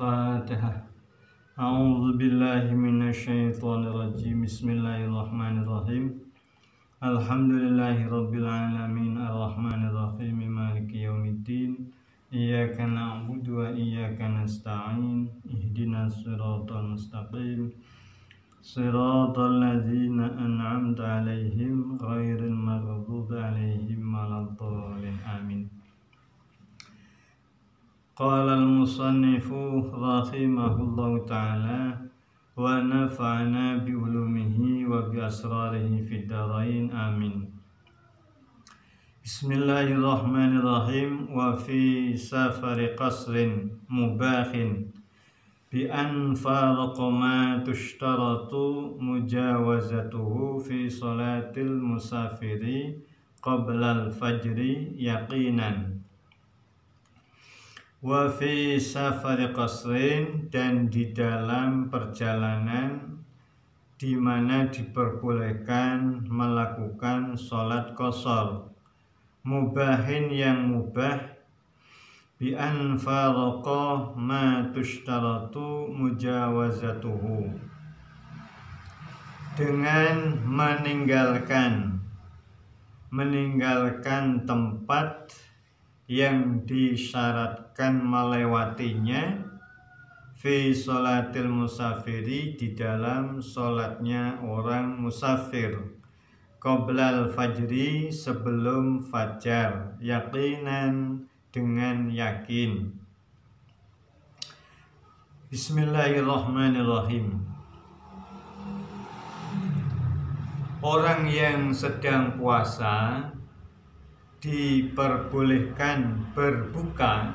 Al-Fatihah. A'udzu billahi minasyaitonir rajim. Bismillahirrahmanirrahim. Alhamdulillahi rabbil alamin arrahmanir rahim maliki yaumiddin. Iyyaka na'budu wa iyyaka nasta'in. Ihdinas siratal mustaqim. Siratal ladzina an'amta 'alaihim ghairil maghdubi 'alaihim waladdallin. Amin. Qala al-musannifu rahimahullahu ta'ala wa nafa'ana bi ulumihi wa bi asrarihi fid dharain amin. Bismillahirrahmanirrahim. Wa fi safari qasrin mubahin bi an faraqa ma tushtaratu mujawazatuhu fi salatil musafiri qabla al-fajri yaqinan. Wa fi safari qasrin, dan di dalam perjalanan di mana diperbolehkan melakukan sholat qasar, mubahin yang mubah, bi an faraqa ma tushtaratu mujawazatuhu, dengan meninggalkan tempat yang disyaratkan melewatinya, fi sholatil musafiri, di dalam sholatnya orang musafir, qoblal fajri, sebelum fajar, yaqinan, dengan yakin. Bismillahirrahmanirrahim. Orang yang sedang puasa diperbolehkan berbuka,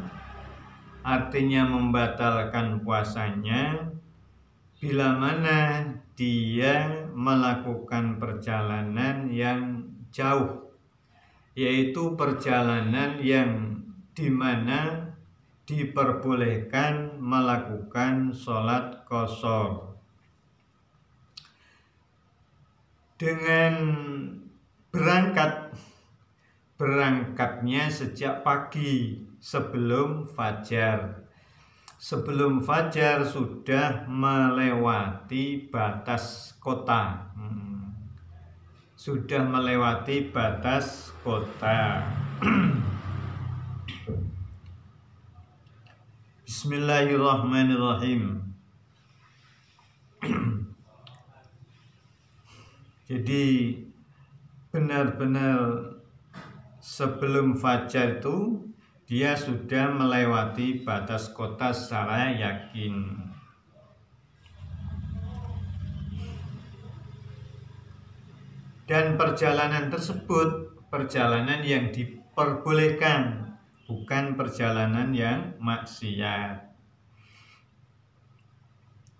artinya membatalkan puasanya, bila mana dia melakukan perjalanan yang jauh, yaitu perjalanan yang dimana diperbolehkan melakukan sholat qasar. Dengan berangkatnya sejak pagi sebelum fajar. Sebelum fajar sudah melewati batas kota. Sudah melewati batas kota. Bismillahirrahmanirrahim. Jadi benar-benar sebelum fajar itu dia sudah melewati batas kota secara yakin. Dan perjalanan tersebut perjalanan yang diperbolehkan, bukan perjalanan yang maksiat.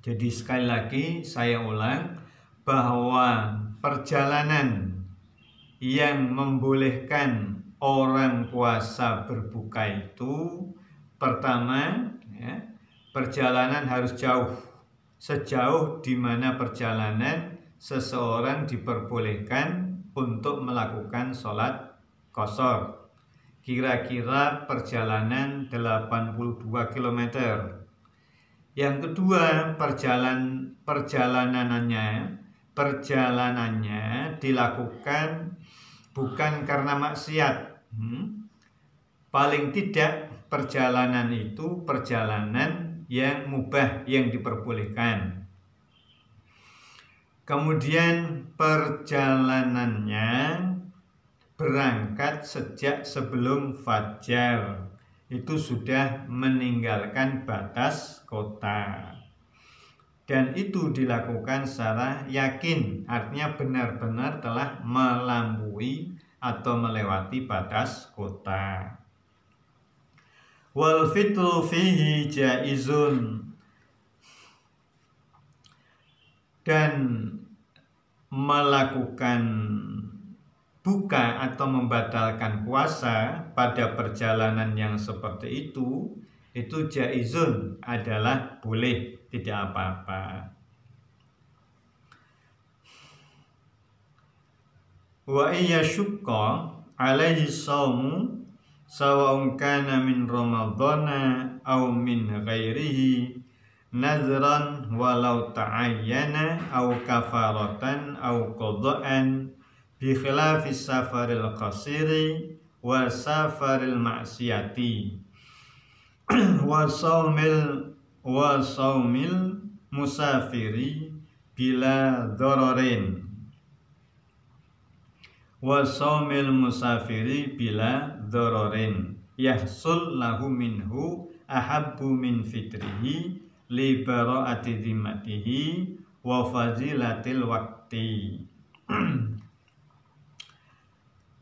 Jadi sekali lagi saya ulang bahwa perjalanan yang membolehkan orang puasa berbuka itu, pertama, perjalanan harus jauh, sejauh di mana perjalanan seseorang diperbolehkan untuk melakukan sholat qasar. Kira-kira perjalanan 82 km. Yang kedua, perjalanannya dilakukan bukan karena maksiat. Paling tidak perjalanan itu perjalanan yang mubah, yang diperbolehkan. Kemudian perjalanannya berangkat sejak sebelum fajar, itu sudah meninggalkan batas kota. Dan itu dilakukan secara yakin, artinya benar-benar telah melampaui atau melewati batas kota. Wal fitru fihi jaizun, dan melakukan buka atau membatalkan puasa pada perjalanan yang seperti itu jaizun, adalah boleh, tidak apa-apa. Wa iya syukka alaihi shaumu sawa'un kana min ramadhana aw min ghairihi nadhran walau ta'ayyana aw kafaratan aw qada'an bi khilafis safaril qasiri wa safaril ma'siyati wa saumil musafiri bila dororin yahsul lahu minhu ahabbu min fitrihi li bara'ati dhimmatihi wa fazilatil waqti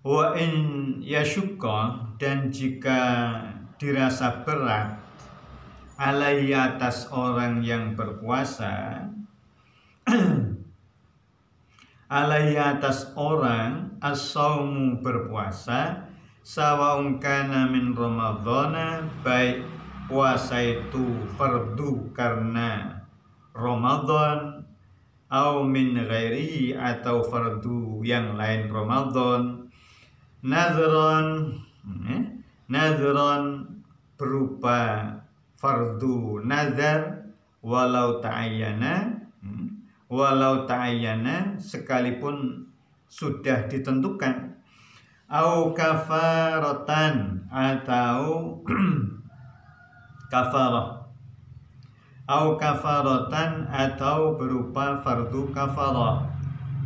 wa in yashukka, dan jika dirasa berat alaihi atas orang yang berpuasa alaihi atas orang as-saumu berpuasa sawa'un kana min ramadhana, baik puasa itu fardu karena Ramadan au min ghairihi atau fardu yang lain Ramadan, nadhron berupa fardu nazar walau ta'ayyana sekalipun sudah ditentukan, au kafaratan atau kafaratan atau berupa fardu kafarah,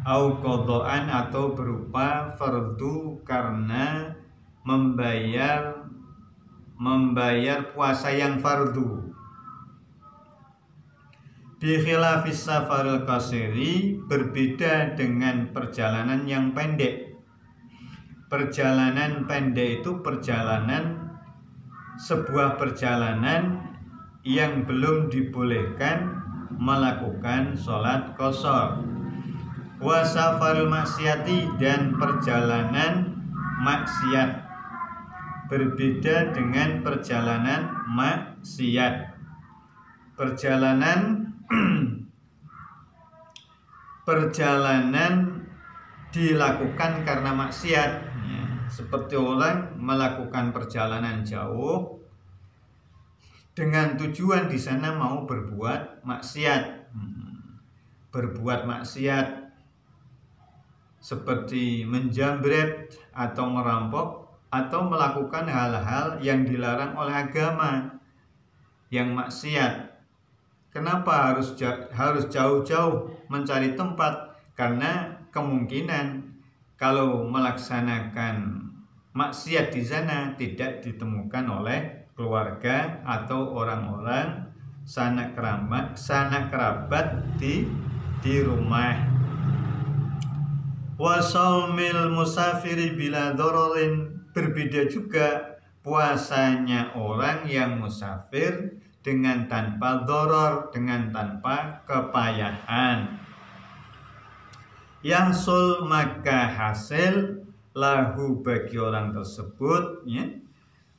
au qada'an atau berupa fardu karena membayar puasa yang fardu. Bi khilafis safaril qasiri, berbeda dengan perjalanan yang pendek. Perjalanan pendek itu sebuah perjalanan yang belum dibolehkan melakukan sholat qashar. Wa safaril maksiati, dan perjalanan maksiat, berbeda dengan perjalanan maksiat. Perjalanan dilakukan karena maksiat, ya, seperti orang melakukan perjalanan jauh dengan tujuan di sana mau berbuat maksiat, seperti menjambret atau merampok atau melakukan hal-hal yang dilarang oleh agama yang maksiat. Kenapa harus jauh-jauh mencari tempat? Karena kemungkinan kalau melaksanakan maksiat di sana tidak ditemukan oleh keluarga atau orang-orang sanak kerabat di rumah. Wa shaumil musafiri bila dororin, berbeda juga puasanya orang yang musafir dengan tanpa doror, dengan tanpa kepayahan. Yahsul, maka hasil lahu bagi orang tersebut, ya,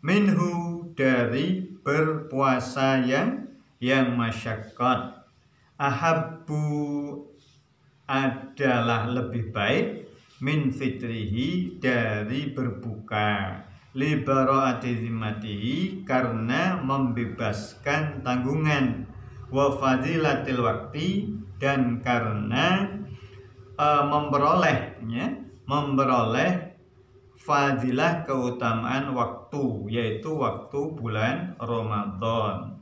minhu dari berpuasa yang masyaqqat, ahabbu adalah lebih baik, min fitrihi dari berbuka, li bara'ati zimmatihi karena membebaskan tanggungan, wa fadilatil waqti, dan karena memperoleh fadilah keutamaan waktu, yaitu waktu bulan Ramadan.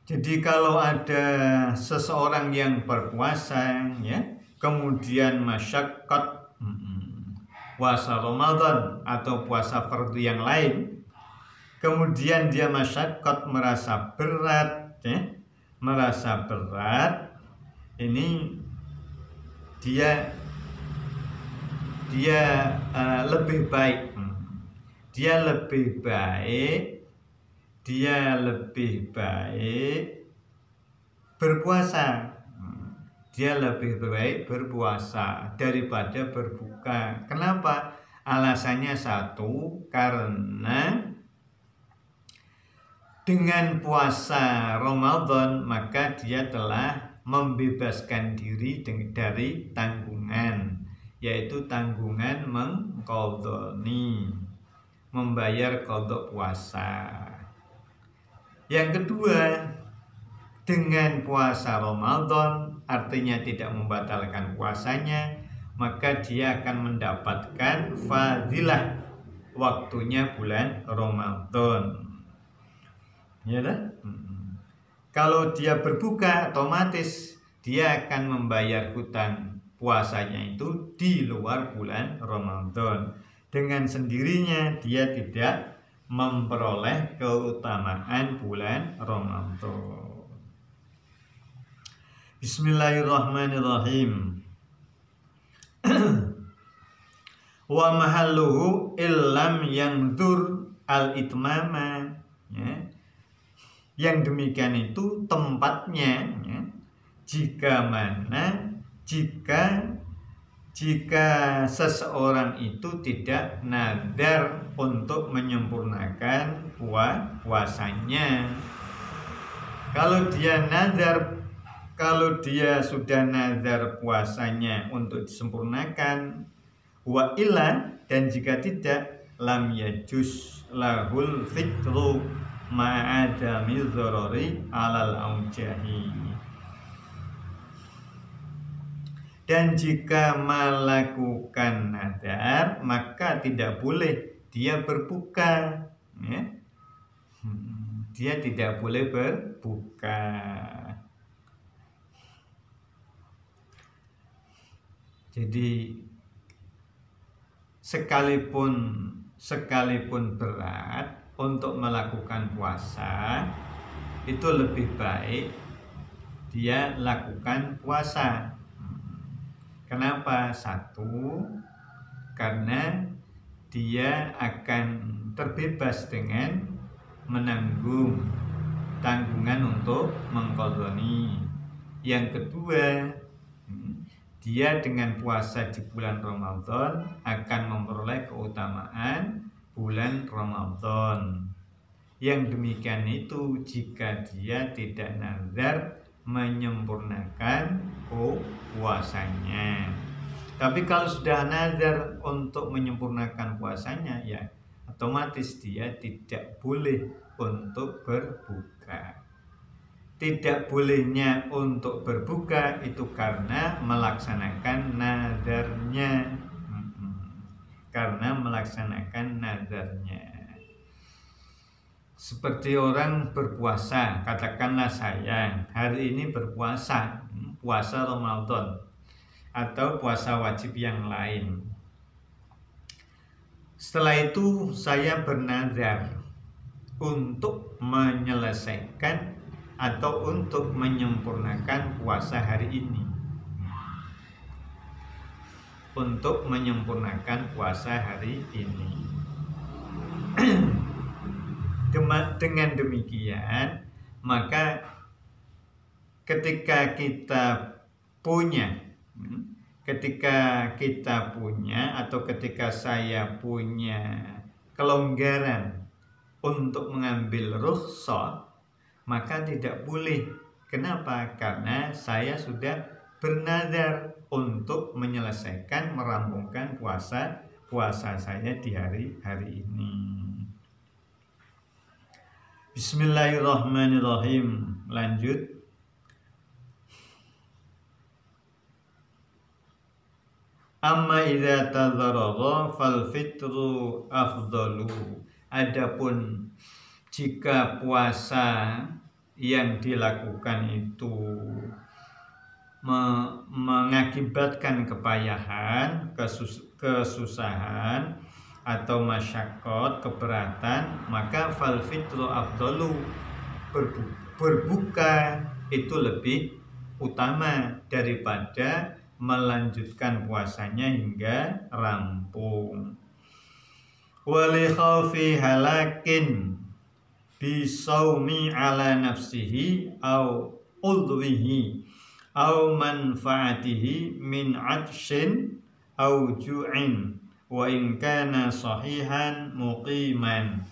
Jadi kalau ada seseorang yang berpuasa, ya, kemudian masyaqqat, puasa Ramadan atau puasa fardu yang lain, kemudian dia masyaqqat, merasa berat, ya, ini dia lebih baik berpuasa. Dia lebih baik berpuasa daripada berbuka. Kenapa? Alasannya satu, karena dengan puasa Ramadan maka dia telah membebaskan diri dari tanggungan, yaitu tanggungan mengqadhani. membayar qadha puasa. Yang kedua, dengan puasa Ramadan artinya tidak membatalkan puasanya, maka dia akan mendapatkan fadilah waktunya bulan Ramadan. Ya dah? Kalau dia berbuka, otomatis dia akan membayar hutang puasanya itu di luar bulan Ramadan. Dengan sendirinya dia tidak memperoleh keutamaan bulan Ramadan. Bismillahirrahmanirrahim. Wa mahalluhu illam yangdur al-itmama, ya. Yang demikian itu tempatnya, ya, jika seseorang itu tidak nadar untuk menyempurnakan puasanya. Kalau dia sudah nadar puasanya untuk disempurnakan, wa illa, dan jika tidak, lam yajuz lahul fitru ma'adami dzarari alal aujahi. Dan jika melakukan nadar, maka tidak boleh dia berbuka, ya. Dia tidak boleh berbuka. Jadi sekalipun berat untuk melakukan puasa, itu lebih baik dia lakukan puasa. Kenapa? Satu, karena dia akan terbebas dengan menanggung tanggungan untuk mengqadhani. Yang kedua, dia dengan puasa di bulan Ramadan akan memperoleh keutamaan bulan Ramadan. Yang demikian itu jika dia tidak nazar menyempurnakan puasanya. Tapi kalau sudah nazar untuk menyempurnakan puasanya, ya otomatis dia tidak boleh untuk berbuka. Tidak bolehnya untuk berbuka itu karena melaksanakan nazarnya. Karena melaksanakan nazarnya. Seperti orang berpuasa, katakanlah saya hari ini berpuasa, puasa Ramadan atau puasa wajib yang lain. Setelah itu saya bernazar untuk menyelesaikan atau untuk menyempurnakan puasa hari ini. Untuk menyempurnakan puasa hari ini. Dengan demikian, maka ketika kita punya atau ketika saya punya kelonggaran untuk mengambil rukhsah, maka tidak boleh. Kenapa? Karena saya sudah bernazar untuk menyelesaikan, merampungkan puasa saya di hari ini. Bismillahirrahmanirrahim. Lanjut. Amma idza tadzarara fal fitru afdalu. Adapun jika puasa yang dilakukan itu mengakibatkan kepayahan, kesusahan atau masyaqqat, keberatan, maka fal fitru afdalu, berbuka itu lebih utama daripada melanjutkan puasanya hingga rampung. Wali khaufi halakin bisaumi ala nafsihi au udwihi au manfaatihi min atshin au ju'in wa in kana sahihan muqiman.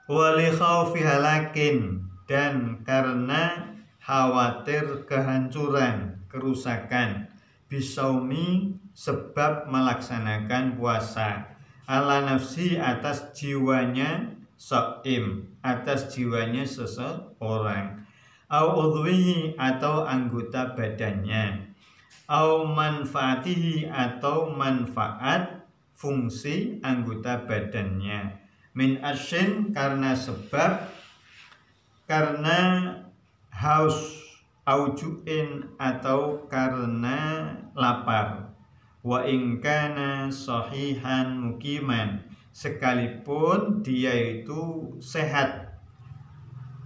Wali khaufi halakin, dan karena khawatir kehancuran, kerusakan, bisaumi sebab melaksanakan puasa. Ala nafsi atas jiwanya shaim, atas jiwanya seseorang. Au udwihi atau anggota badannya. Au manfaatihi atau manfaat fungsi anggota badannya. Min asyin karena sebab, karena haus, aujuin atau karena lapar. Wa in kana sahihan mukiman, sekalipun dia itu sehat,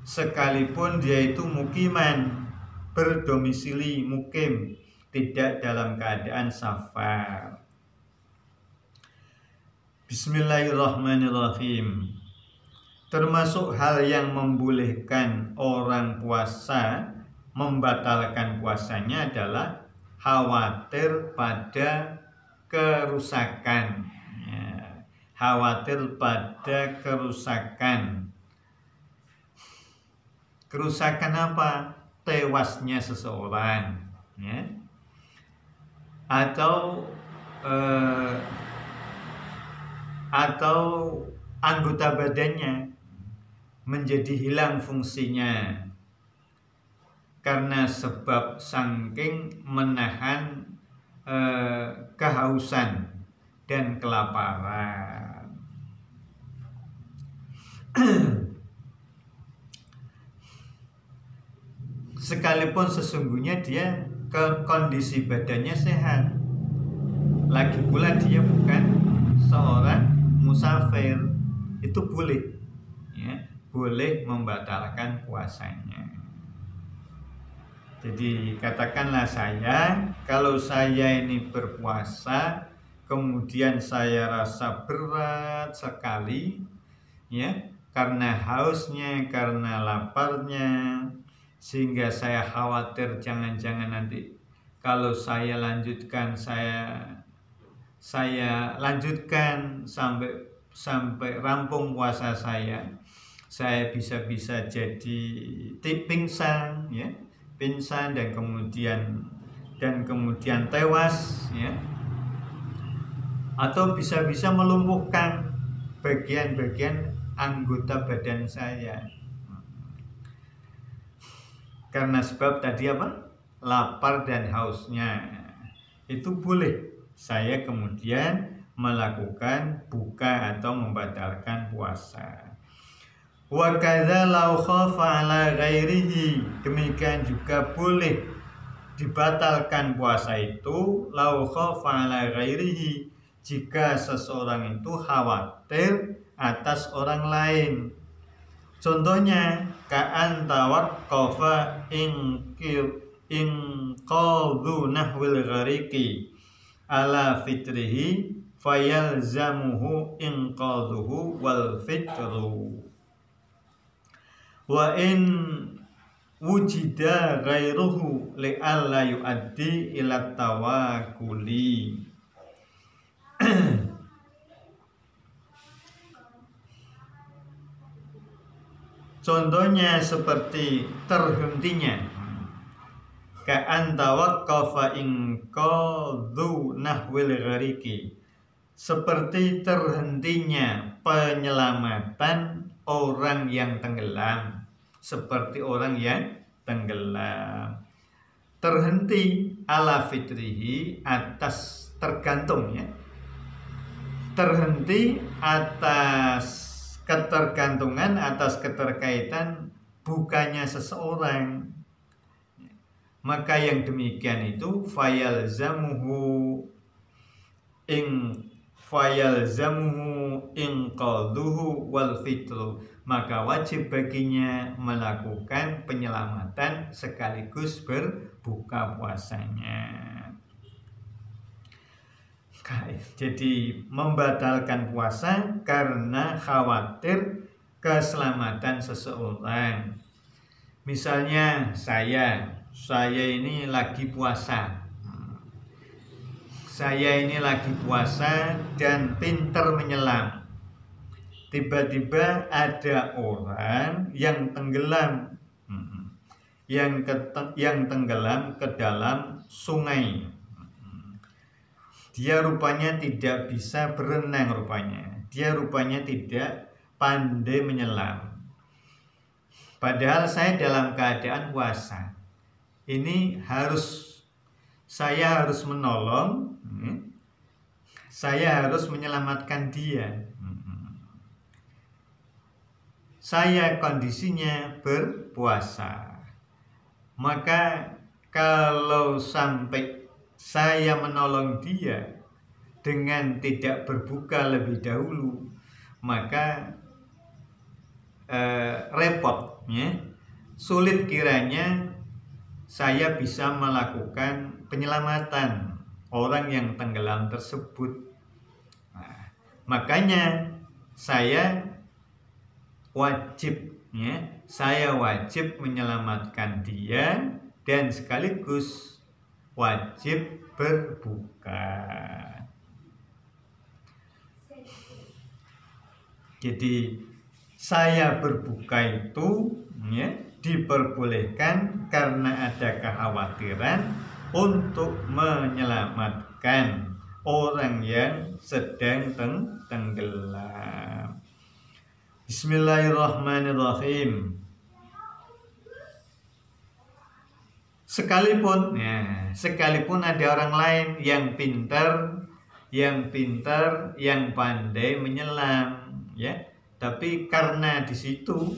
sekalipun dia itu mukiman, berdomisili, mukim, tidak dalam keadaan safar. Bismillahirrahmanirrahim. Termasuk hal yang membolehkan orang puasa membatalkan puasanya adalah khawatir pada kerusakan, ya, khawatir pada kerusakan. Kerusakan apa? Tewasnya seseorang, ya, atau anggota badannya menjadi hilang fungsinya karena sebab saking menahan kehausan dan kelaparan. Sekalipun sesungguhnya dia kondisi badannya sehat, lagi pula dia bukan seorang musafir, itu boleh, ya, boleh membatalkan puasanya. Jadi katakanlah kalau saya ini berpuasa, kemudian saya rasa berat sekali, ya, karena hausnya, karena laparnya, sehingga saya khawatir jangan-jangan nanti kalau saya lanjutkan, saya lanjutkan sampai rampung puasa saya bisa-bisa jadi pingsan, ya, pingsan dan kemudian tewas, ya, atau bisa-bisa melumpuhkan bagian-bagian anggota badan saya karena sebab tadi apa? Lapar dan hausnya. Itu boleh saya kemudian melakukan buka atau membatalkan puasa. Wa kadza law khafa ala ghairihi, demikian juga boleh dibatalkan puasa itu law khafa ala ghairihi, jika seseorang itu khawatir atas orang lain. Contohnya ka'an tawaqqafa in qadhu nahwil ghariki ala fitrihi fayalzamuhu in qadhuhu wal fitru wa in wujida ghairuhu li'alla yuaddi ila tawakuli. Contohnya seperti terhentinya ka'an tawaqqafa in qadhu nahwil ghariki, seperti terhentinya penyelamatan orang yang tenggelam, seperti orang yang tenggelam. Terhenti ala fitrihi, atas tergantung, ya, terhenti atas ketergantungan, atas keterkaitan bukannya seseorang. Maka yang demikian itu fayalzamuhu in qadhuhu wal fitru, maka wajib baginya melakukan penyelamatan sekaligus berbuka puasanya. Jadi membatalkan puasa karena khawatir keselamatan seseorang. Misalnya saya ini lagi puasa. Saya ini lagi puasa dan pintar menyelam. Tiba-tiba ada orang yang tenggelam, yang tenggelam ke dalam sungai. dia rupanya tidak bisa berenang rupanya. Dia rupanya tidak pandai menyelam. Padahal saya dalam keadaan puasa. Ini saya harus menolong, saya harus menyelamatkan dia. Saya kondisinya berpuasa. Maka kalau sampai saya menolong dia dengan tidak berbuka lebih dahulu, maka repot, ya. Sulit kiranya saya bisa melakukan penyelamatan orang yang tenggelam tersebut. Nah, makanya saya wajib menyelamatkan dia dan sekaligus wajib berbuka. Jadi saya berbuka itu diperbolehkan karena ada kekhawatiran untuk menyelamatkan orang yang sedang tenggelam. Bismillahirrahmanirrahim. Sekalipun ada orang lain yang pintar, yang pandai menyelam, ya. Tapi karena di situ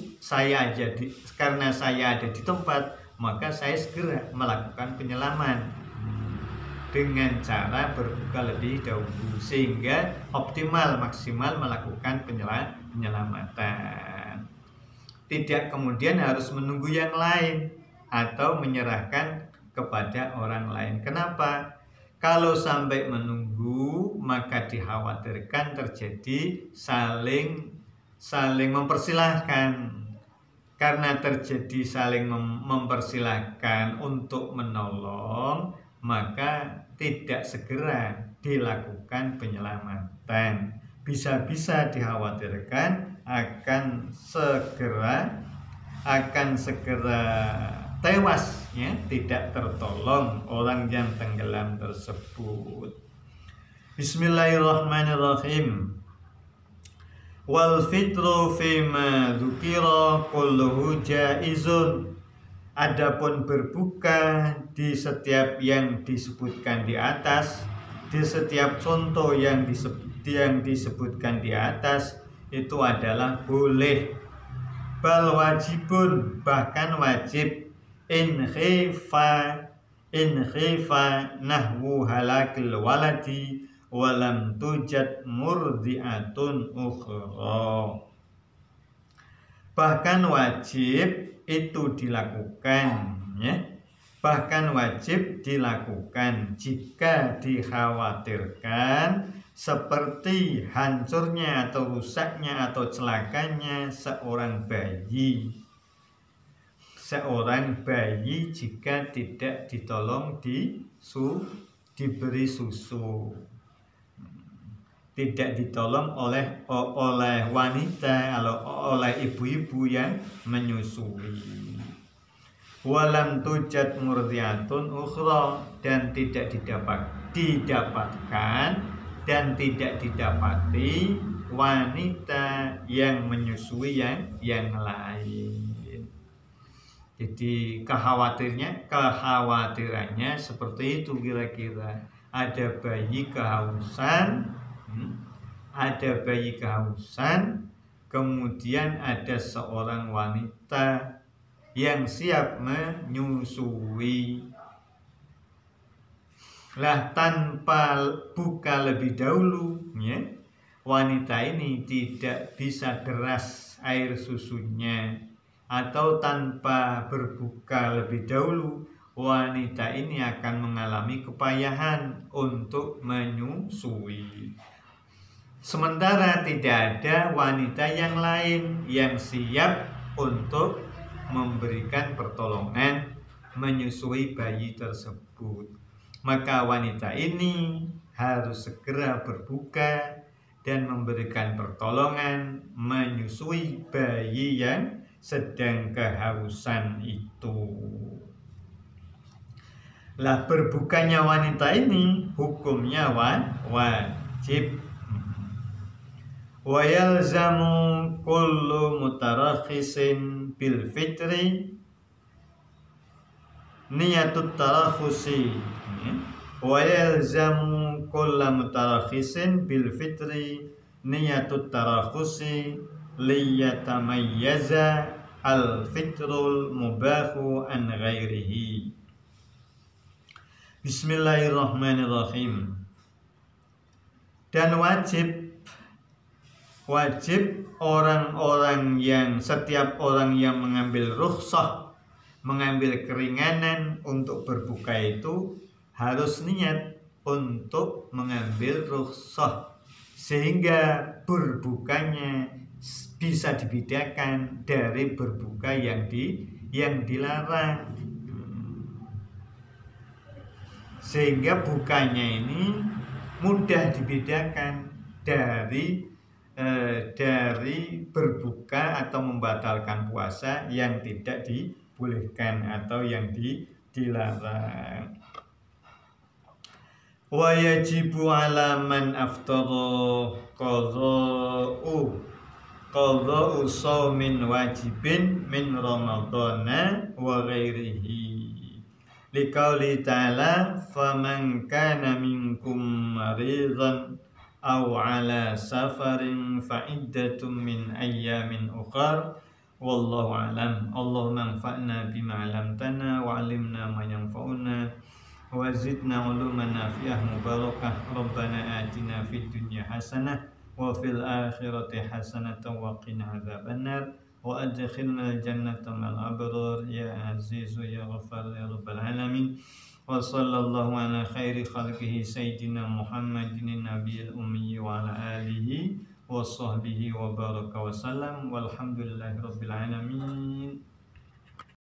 karena saya ada di tempat, maka saya segera melakukan penyelaman dengan cara berbuka lebih dahulu sehingga maksimal melakukan penyelamatan. Tidak kemudian harus menunggu yang lain atau menyerahkan kepada orang lain. Kenapa? Kalau sampai menunggu, maka dikhawatirkan terjadi saling mempersilahkan. Karena terjadi saling mempersilahkan untuk menolong, maka tidak segera dilakukan penyelamatan. Bisa-bisa dikhawatirkan akan segera tewas, ya, tidak tertolong orang yang tenggelam tersebut. Bismillahirrahmanirrahim. Wal fitru fima dzukira kulluhu jaizun. Adapun berbuka di setiap yang disebutkan di atas, di setiap contoh yang disebutkan di atas itu adalah boleh. Bal wajibun, bahkan wajib. In khifa nahwu halakil waladi walam tujad murdi'atun ukhra. Bahkan wajib itu dilakukan, ya. Bahkan wajib dilakukan jika dikhawatirkan seperti hancurnya atau rusaknya atau celakanya seorang bayi jika tidak ditolong diberi susu, tidak ditolong oleh wanita atau oleh ibu-ibu yang menyusui. Walam tujad murdiatun ukhra, dan tidak didapatkan dan tidak didapati wanita yang menyusui yang lain. Jadi kekhawatirannya seperti itu kira-kira. Ada bayi kehausan, kemudian ada seorang wanita yang siap menyusui. Lah tanpa buka lebih dahulu, ya, wanita ini tidak bisa deras air susunya, atau tanpa berbuka lebih dahulu, wanita ini akan mengalami kepayahan untuk menyusui. Sementara tidak ada wanita yang lain yang siap untuk memberikan pertolongan menyusui bayi tersebut. Maka wanita ini harus segera berbuka dan memberikan pertolongan menyusui bayi yang sedang kehausan itu. Lah berbukanya wanita ini hukumnya wajib. Wa yalzamu kullu mutarakhisin bil fitri niyatut tarakhusi. Wa yalzamu kullu mutarakhisin bil fitri niyatut tarakhusi liyatamayyaza al fitrul mubahu an ghairihi. Bismillahirrahmanirrahim. Dan wajib orang-orang yang setiap orang yang mengambil rukhsah, mengambil keringanan untuk berbuka itu harus niat untuk mengambil rukhsah sehingga berbukanya bisa dibedakan dari berbuka yang dilarang. Sehingga bukanya ini mudah dibedakan dari berbuka atau membatalkan puasa yang tidak dibolehkan atau yang dilarang. Wa yajibu 'ala man aftara qadha'u shaumin wajibin min ramadhana wa ghairihi. Liqauli ta'ala faman kana minkum maridan aw ala safarin fa iddatum min ayyamin ukhar wallahu alam. Allahumma anfa'na bima 'allamtana wa 'allimna ma yanfa'una wa zidna 'uluman nafi'ah mubarakah. Rabbana atina fid dunya hasanah wa fil akhirati hasanatan wa qina adzabannar wa adkhilna jannata mal abrar ya azizu ya ghafar ya rabbal alamin. Wa sallallahu ala khairi khalqihi sayyidina Muhammadin nabiyil ummi wa ala alihi wa sahbihi wa baraka wa sallam walhamdulillahi rabbil alamin.